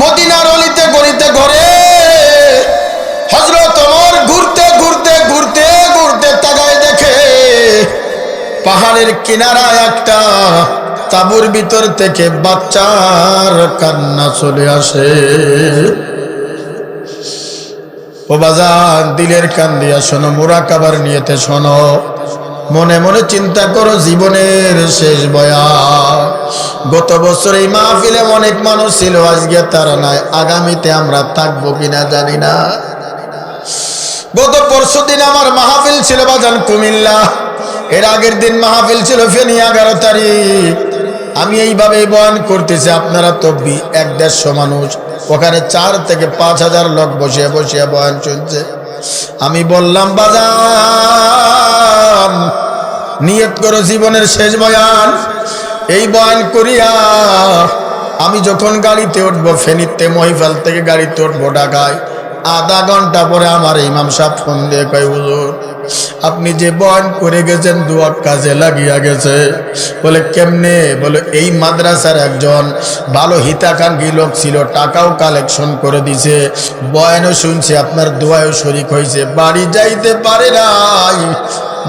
মদিনার অলিতে গলিতে ঘরে হযরত ওমর ঘুরতে ঘুরতে ঘুরতে ঘুরতে তাকায় দেখে পাহাড়ের কিনারায় একটা তাঁবুর ভিতর থেকে বাচ্চার কান্না চলে আসে। ও বাজান, দিলের কান দিয়া শোনো, মুরাকাবার নিয়তে শোনো, মনে মনে চিন্তা করো জীবনের শেষ বয়ান। গত বছর এই মাহফিলে অনেক মানুষ ছিল, আজকে তারা নাই, আগামীতে আমরা থাকবো কিনা জানি না। গত পরশু দিন আমার মাহফিল ছিল বাজান কুমিল্লা, এর আগের দিন মাহফিল ছিল ফেনী 11 তারিখ। আমি এইভাবে বয়ান করতেছি, আপনারা তো 1-150 মানুষ, ওখানে 4 থেকে 5,000 লোক বসিয়ে বসিয়ে বয়ান শুনছে। আমি বললাম বাজান, নিয়ত করো জীবনের শেষ বয়ান। এই বয়ান করিয়া আমি যখন গাড়িতে উঠবো, ফেনীতে মহিফাল থেকে গাড়িতে উঠবো ঢাকায়, আধা ঘন্টা পরে আমার ইমাম সাহেব ফোন দিয়ে কয়, হুজুর আপনি যে বয়ান করে গেছেন দুয়া কাজে লাগিয়া গেছে। বলে কেমনে? বলে এই মাদ্রাসার একজন ভালো হিতাকাঙ্ক্ষী লোক ছিল, টাকাও কালেকশন করে দিছে, বয়ানও শুনছে, আপনার দোয়াও শরীক হয়েছে, বাড়ি যাইতে পারে নাই,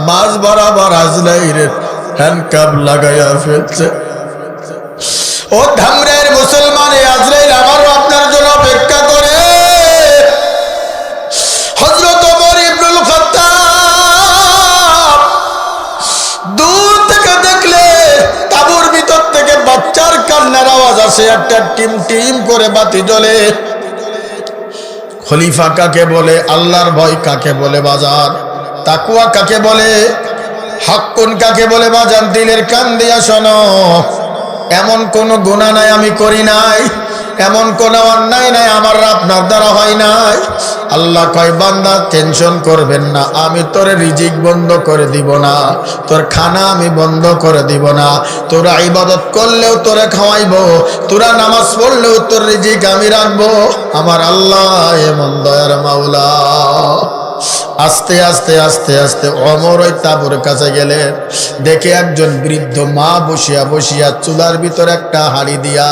মাঝ বরাবর আজরাইলের হ্যান্ডকাপ লাগাইয়া ফেলছে। ও ধামরাইয়ের মুসলমান, আজরাইল আমারও আপনার জন্য অপেক্ষা করে। হযরত ওমর ইবনুল খাত্তাব দূর থেকে দেখলে তাঁবুর ভিতর থেকে বাচ্চার কান্নার আওয়াজ আসে, একটা টিম টিম করে বাতি জ্বলে। খলিফা কাকে বলে? আল্লাহর ভয় কাকে বলে বাজার? তাকওয়া কাকে বলে? হাক্কুন কাকে বলে বাজান? দিলের কান দিয়া শোনো, এমন কোন গুনাহ নাই আমি করি নাই, এমন কোন অন্যায় নাই আমার আপনার দ্বারা হয় নাই। আল্লাহ কয় বান্দা টেনশন করবেন না, আমি তোর রিজিক বন্ধ করে দিব না, তোর খানা আমি বন্ধ করে দিব না, তোরা ইবাদত করলেও তোরে খাওয়াইবো, তোরা নামাজ পড়লেও তোর রিজিক আমি রাখবো। আমার আল্লাহ এমন দয়ার মাওলা। আস্তে আস্তে আস্তে আস্তে ওমর ওই তাঁবুর কাছে গেলেন, দেখে একজন বৃদ্ধ মা বসিয়া বসিয়া চুলার ভিতর একটা হাঁড়ি দিয়া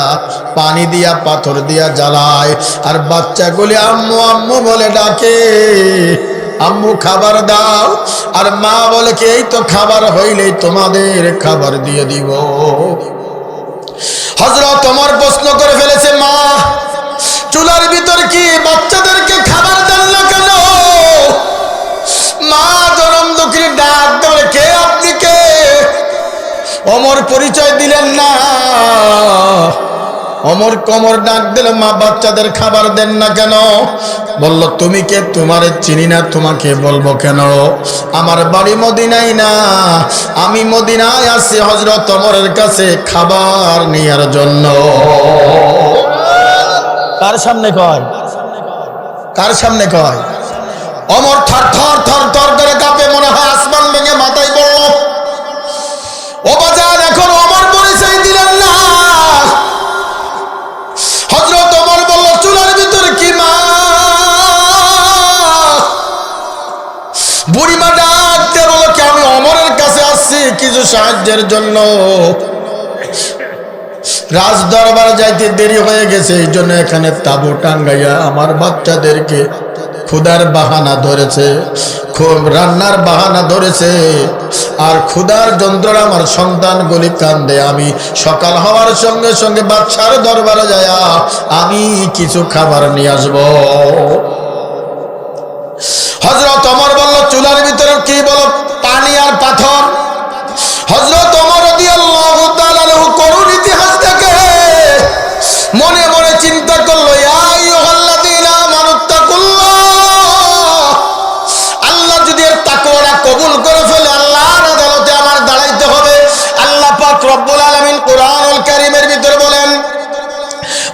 পানি দিয়া পাথর দিয়া জ্বালায়, আর বাচ্চাগুলি আম্মু আম্মু বলে ডাকে, আম্মু খাবার দাও। আর মা বলে কি এই তো খাবার হইলেই তোমাদের খাবার দিয়ে দিব। হযরত ওমর প্রশ্ন করে ফেলেছে, মা চুলার ভিতর কি বাচ্চাদেরকে খাবার দেন না কেন? মা জনম দুঃখী ডাক ধরে, কে আপনি কে? ওমর পরিচয় দিলেন না। ওমর কোমর ডাক দিল, মা বাচ্চাদের খাবার দেন না কেন? বলল তুমি কে? তোমারে চিনি না, তোমাকে বলবো কেন? আমার বাড়ি মদিনায় না, আমি মদিনায় আছি হযরত ওমরের কাছে খাবার নেয়ার জন্য। কার সামনে কয়? কার সামনে কয়? ওমর থর থর থর থর করে কাঁপে, মনে হয় আসমান ভেঙে মাথায় পড়ল। ও বাজার, এখন ওমর পরিচয় দিলেন না। হযরত ওমর বলল, চুলার ভিতরে কি মা? বুড়িমা ডাকতে বলল, কি আমি ওমরের কাছে আসছি কিছু সাহায্যের জন্য। রাজ দরবার যাইতে দেরি হয়ে গেছে, এই জন্য এখানে তাঁবু টাঙ্গাইয়া আমার বাচ্চাদেরকে ক্ষুধার বাহানা ধরেছে, রান্নার বাহানা ধরেছে, আর ক্ষুধার যন্ত্রণা আমার সন্তানগুলি কান্দে। আমি সকাল হওয়ার সঙ্গে সঙ্গে বাদশার দরবারে যায়া আমি কিছু খাবার নিয়ে আসবো। হযরত ওমর বলল, চুলার ভিতরে কি? বলো পানি আর পাথর। হযরত ওমর রাদিয়াল্লাহু তাআলা আনহু করুণ ইতিহাস দেখে মনে মনে চিন্তা করলো, ইয়া আইয়ুহাল্লাযীনা আমানুত্তাকুল্লাহ, আল্লাহ যদি এর তাকওয়াটা কবুল করে ফেলে আল্লাহর আদালতে আমার দাঁড়াইতে হবে। আল্লাহ পাক রব্বুল আলামিন কোরআনুল কারীমের ভিতরে বলেন,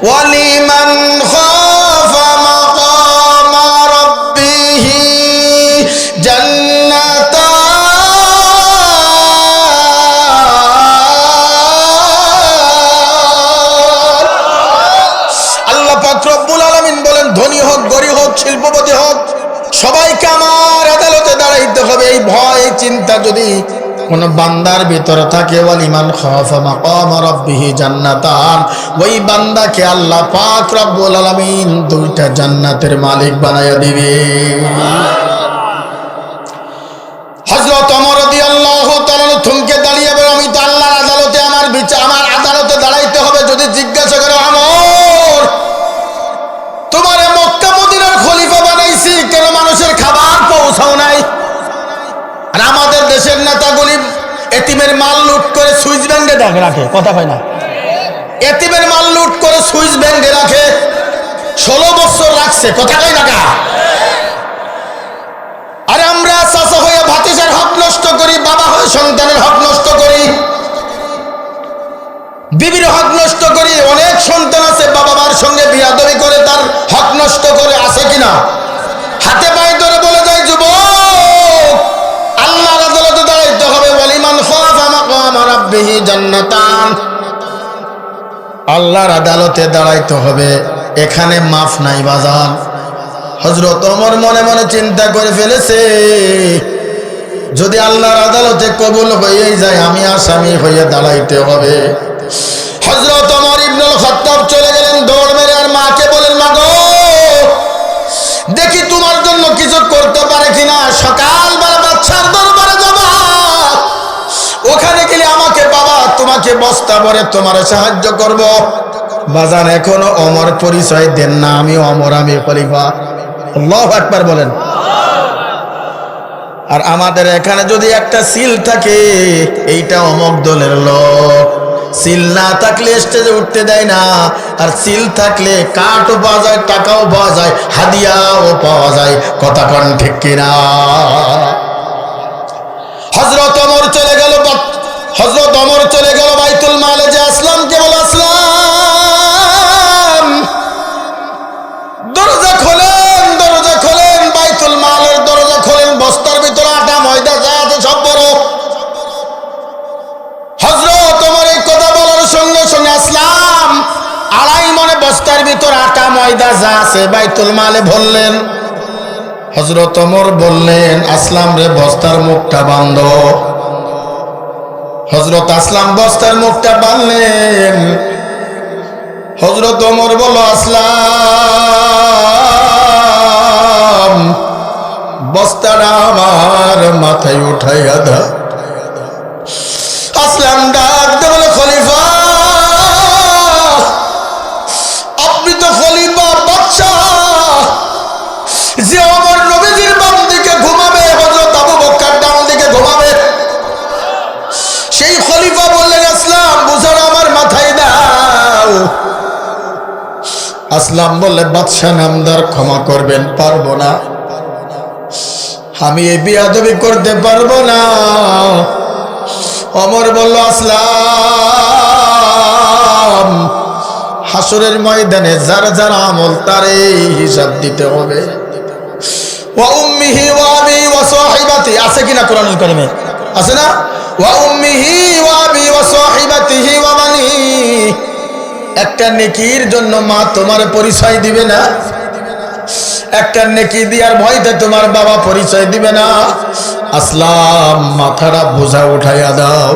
ওয়ালিমান খাফা মাকামা রাব্বিহি জান্নাতান। আল্লাহ পাক রব্বুল আলামিন বলেন, ধনী হোক গরীব হোক শিল্পপতি হোক সবাইকে আমার আদালতে দাঁড়াইতে হবে। এই ভয় চিন্তা যদি কোন বান্দার ভিতর থাকে ওয়ালিমান খাফা মাকাম রাব্বিহি জান্নাতান, ওই বান্দাকে আল্লাহ পাক রব্বুল আলামিন দুইটা জান্নাতের মালিক বানায়া দিবে। হযরত ওমর রাদিয়াল্লাহু তাআলা থমকে দাঁড়িয়ে বলে, আমি তো আল্লাহর আদালতে আমার আদালতে দাঁড়াইতে হবে। যদি জিজ্ঞাসা করে, ওমর তোমারে মক্কা মদিনার খলিফা বানাইছি, কেন মানুষের খাবার পৌঁছাও নাই? আর আমাদের দেশের নেতাগুলি এতিমের মাল লুট করে সুইস ব্যাংকে রাখে, কথা হয় না? এতিমের মাল লুট করে সুইস ব্যাংকে রাখে, 16 বছর রাখছে, কথা কয় না কা? আর আমরা চাচা হয়ে ভাতিজার হক নষ্ট করি, বাবা হয়ে সন্তানের হক নষ্ট করি, বিবির হক নষ্ট করি। অনেক সন্তান আছে বাবা মার সঙ্গে বিয়াদবি করে তার হক নষ্ট করে, আছে কিনা? হাতে পায়ে ধরে বলে যায়, যুবক আল্লাহর আদালতে দাঁড়াইতে হবে। ওয়ালিমান খাফা মাকাম রাব্বিহি জান্নাতান, আল্লাহর আদালতে দাঁড়াইতে হবে, এখানে মাফ নাই বাজান। হযরত ওমর মনে মনে চিন্তা করে ফেলেছে, যদি আল্লাহর আদালতে কবুল হয়ে যায় আমি আসামি হয়ে দাঁড়াইতে হবে। হযরত ওমর ইবনুল খাত্তাব চলে গেলেন দৌড় মেরে, আর মাকে বলেন, মা গো দেখি তোমার জন্য কিছু করতে পারে কিনা। সকালবেলা বাদশার দরবারে যাবা, ওখানে গেলে আমাকে বাবা তোমাকে বস্তা ভরে তোমার সাহায্য করব। বাজান এখনো ওমর পরিচয় দেন না, আমি ওমর, আমি খলিফা। আল্লাহু আকবার বলেন। আর আমাদের এখানে যদি একটা সিল থাকে, এইটা অমক দলের লোক। সিল না থাকলে স্টেজে উঠতে দেয় না, আর সিল থাকলে কাঠও পাওয়া যায়, টাকাও পাওয়া যায়, হাদিয়াও পাওয়া যায়, কথা কোন ঠিক কিনা? হযরত ওমর চলে গেল বাইতুল মালে, যে আসলামকে বলে, আসলাম দরজা খোলেন, বাইতুল মালের দরজা খোলেন, বস্তার ভিতরে আটা ময়দা যা আছে সব বড়। হযরত ওমর এই কথা বলার সঙ্গে সঙ্গে আসলাম আড়াই মনে বস্তার ভিতর আটা ময়দা যা আছে বাইতুল মালে ভরলেন। হযরত ওমর বললেন, আসলাম রে বস্তার মুখটা বাঁধো। হযরত আসলাম বস্তার মুখটা বাঁধলেন। হযরত ওমর বলল, আসলাম বস্তাটা আমার মাথায় উঠাইয়া দাও। আসলাম ডাক দিয়ে বলে, খলিফা আপনি তো খলিফা বাদশাহ, যে ওমর নবীজির বাম দিকে ঘুমাবে, হযরত আবু বকর ডান দিকে ঘুমাবে, সেই খলিফা বললেন, আসলাম বুঝার আমার মাথায় দাও। আসলাম বললে, বাদশাহ নামদার ক্ষমা করবেন, পারবো না, আমি এই বিয়াদবি করতে পারবো না। ওমর বলল, আসলাম হাসরের ময়দানে যার যার আমল তারে হিসাব দিতে হবে। ওয়া উম্মিহি ওয়া আবি ওয়া সাহিবাতি, আছে কিনা কোরআনুল কারীমে? আছে না? ওয়া উম্মিহি ওয়া আবি ওয়া সাহিবাতিহি ওয়া বানি, একটা নেকির জন্য মা তোমার পরিচয় দিবে না, একটা নেকি দিয়ার ভয়তে তোমার বাবা পরিচয় দিবে না। আসলাম মাথাটা বোঝা উঠাইয়া দাও।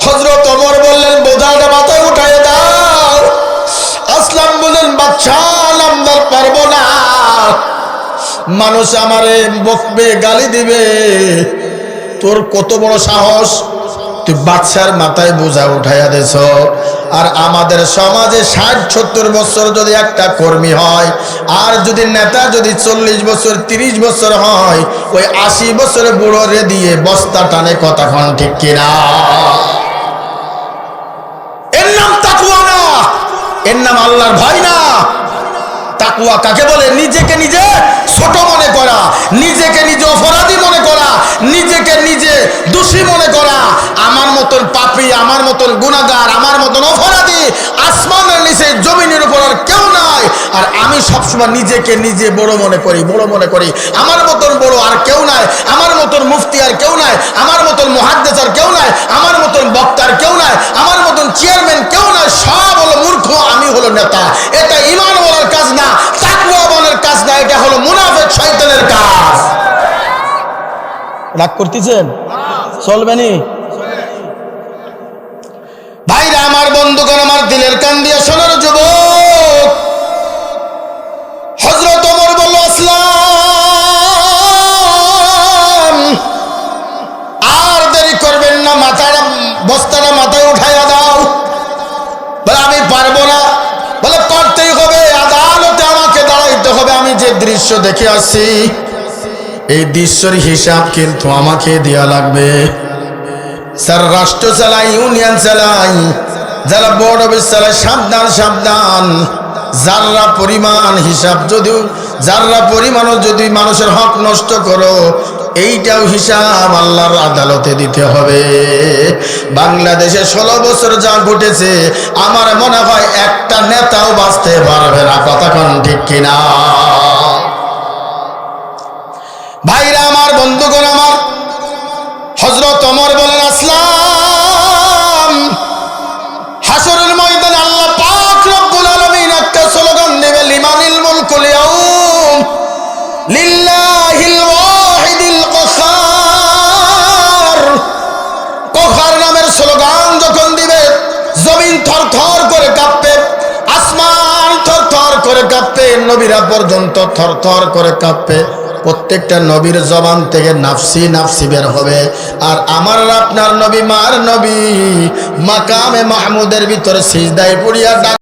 হযরত ওমর বললেন, বোঝাটা মাথায় উঠাইয়া দাও। আসলাম বললেন, বাদশাহ নামদার পারবো না, মানুষ আমারে বকবে, গালি দিবে, তোর কত বড় সাহস, তুই বাদশার মাথায় বোঝা উঠাইয়া দেছ। আর আমাদের সমাজে 60-70 বছর যদি একটা কর্মী হয়, আর যদি নেতা যদি 40 বছর 30 বছর হয়, ওই 80 বছরের বুড়োরে দিয়ে বস্তা টানে, কথা কোন ঠিক কিনা? এর নাম তাকওয়া না, এর নাম আল্লাহর ভয় না। তাকওয়া কাকে বলে? নিজেকে নিজে ছোট মনে করা, নিজেকে নিজে অপরাধী মনে করা, নিজেকে নিজে দোষী মনে করা। আমার মতন পাপী, আমার মতন গুনাহগার, আমার মতন অপরাধী আসমানের নিচে জমিনের উপর আর কেউ নাই। আর আমি সবসময় নিজেকে নিজে বড় মনে করি, আমার মতন বড় আর কেউ নাই, আমার মতন মুফতি আর কেউ নাই, আমার মতন মুহাদ্দিস আর কেউ নাই, আমার মতন বক্তা আর কেউ নাই, আমার মতন চেয়ারম্যান কেউ নাই। সব হলো মূর্খ, আমি হলো নেতা। এটা ঈমান ওয়ালার কাজ না, তাকওয়া ওয়ালার কাজ না, এটা হলো মুনাফিক শয়তানের কাজ। রাগ করতেছেন? চলবে নি? ভাইরা আমার, বন্ধুগণ আমার, দিলের কান দিয়ে শোনার যুবক, হযরত ওমর বলল, আসলাম, আর দেরি করবেন না, বস্তাটা মাথায় উঠাইয়া দাও। বলে আমি পারবো না। বলে করতেই হবে, আদালতে আমাকে দাঁড়াইতে হবে। আমি যে দৃশ্য দেখে আসছি, এই দৃশ্যের হিসাব কিন্তু আমাকে দেয়া লাগবে। স্যার, রাষ্ট্র চালাই, ইউনিয়ন চালাই, যারা বোর্ড অফিস চালায়, সাবধান সাবধান। যারা পরিমাণ হিসাব, যদিও যারা পরিমাণও যদি মানুষের হক নষ্ট করো, এইটাও হিসাব আল্লাহর আদালতে দিতে হবে। বাংলাদেশে 16 বছর যা ঘটেছে, আমার মনে হয় একটা নেতাও বাঁচতে পারবে না। কথা কোন ঠিক কিনা? ভাইরা আমার, বন্ধুগণ আমার, হযরত ওমর বলেন, আসলাম, হাসরের ময়দানে আল্লাহ পাক রব্বুল আলামিন একটা স্লোগান দেবে, লিমানিল মুলকুল ইয়াউম লিল্লাহিল ওয়াহিদিল কহার। কহার নামের স্লোগান যখন দিবে, জমিন থরথর করে কাঁপবে, আসমান থরথর করে কাঁপবে, নবীরা পর্যন্ত থরথর করে কাঁপবে। প্রত্যেকটা নবীর জবান থেকে নাফসি নাফসি বের হবে। আর আমার আপনার নবী, মার নবী, মাকামে মাহমুদের ভিতরে সিজদায় পড়িয়া